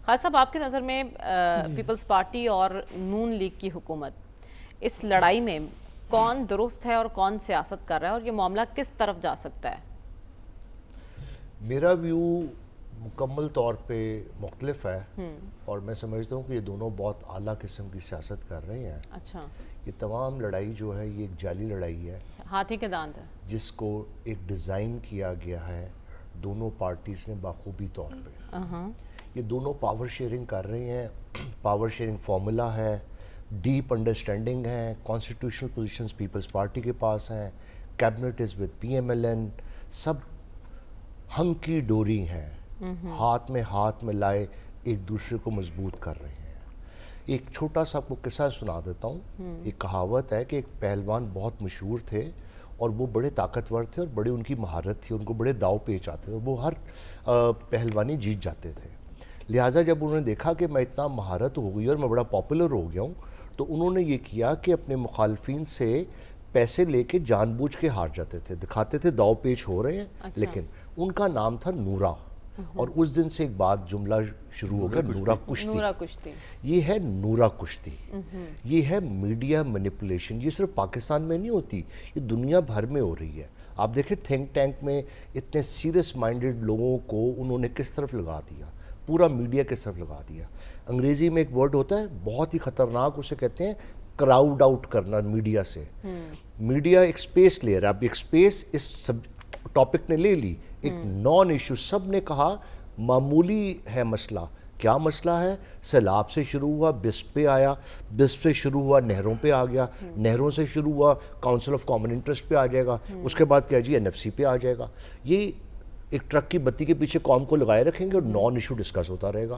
خاص صاحب آپ کی نظر میں پیپلز پارٹی اور نون لیگ کی حکومت اس لڑائی میں کون درست ہے اور کون سیاست کر رہا ہے اور یہ معاملہ کس طرف جا سکتا ہے؟ میرا ویو مکمل طور پہ مختلف ہے اور میں سمجھتا ہوں کہ یہ دونوں بہت اعلیٰ قسم کی سیاست کر رہے ہیں. اچھا. یہ تمام لڑائی جو ہے یہ ایک جعلی لڑائی ہے، ہاتھی کے دانت ہے، جس کو ایک ڈیزائن کیا گیا ہے دونوں پارٹیز نے بخوبی طور پہ. یہ دونوں پاور شیئرنگ کر رہے ہیں، پاور شیئرنگ فارمولا ہے، ڈیپ انڈرسٹینڈنگ ہے، کانسٹیٹیوشنل پوزیشنز پیپلز پارٹی کے پاس ہیں، cabinet is with P M L N, سب ہنکی ڈوری ہیں، ہاتھ میں لائے ایک دوسرے کو مضبوط کر رہے ہیں. ایک چھوٹا سا آپ کو قصہ سنا دیتا ہوں. ایک کہاوت ہے کہ ایک پہلوان بہت مشہور تھے اور وہ بڑے طاقتور تھے اور بڑے ان کی مہارت تھی، ان کو بڑے داؤ پیچ آتے اور وہ ہر پہلوانی جیت جاتے تھے. لہٰذا جب انہوں نے دیکھا کہ میں اتنا مہارت ہو گئی اور میں بڑا پاپولر ہو گیا ہوں، تو انہوں نے یہ کیا کہ اپنے مخالفین سے پیسے لے کے جان بوجھ کے ہار جاتے تھے، دکھاتے تھے داؤ پیچ ہو رہے ہیں. لیکن ان کا نام تھا نورا، اور اس دن سے ایک بات جملہ شروع ہو گیا، نورا کشتی. یہ ہے نورا کشتی، یہ ہے میڈیا مینیپولیشن. یہ صرف پاکستان میں نہیں ہوتی، یہ دنیا بھر میں ہو رہی ہے. آپ دیکھیں تھنک ٹینک میں اتنے سیریس مائنڈڈ لوگوں کو انہوں نے کس طرف لگا دیا، پورا میڈیا کس طرف لگا دیا. انگریزی میں ایک ورڈ ہوتا ہے بہت ہی خطرناک، اسے کہتے ہیں کراؤڈ آؤٹ کرنا میڈیا سے. میڈیا ایک سپیس لے رہا ہے، اب ایک سپیس اس ٹاپک نے لے لی، ایک نان ایشو، سب نے کہا معمولی ہے مسئلہ. کیا مسئلہ ہے؟ سیلاب سے شروع ہوا، بس پہ آیا، بس سے شروع ہوا نہروں پہ آ گیا، نہروں سے شروع ہوا کاؤنسل آف کامن انٹرسٹ پہ آ جائے گا، اس کے بعد کیا جی این ایف سی پہ آ جائے گا. یہ ایک ٹرک کی بتی کے پیچھے قوم کو لگائے رکھیں گے اور نان ایشو ڈسکس ہوتا رہے گا.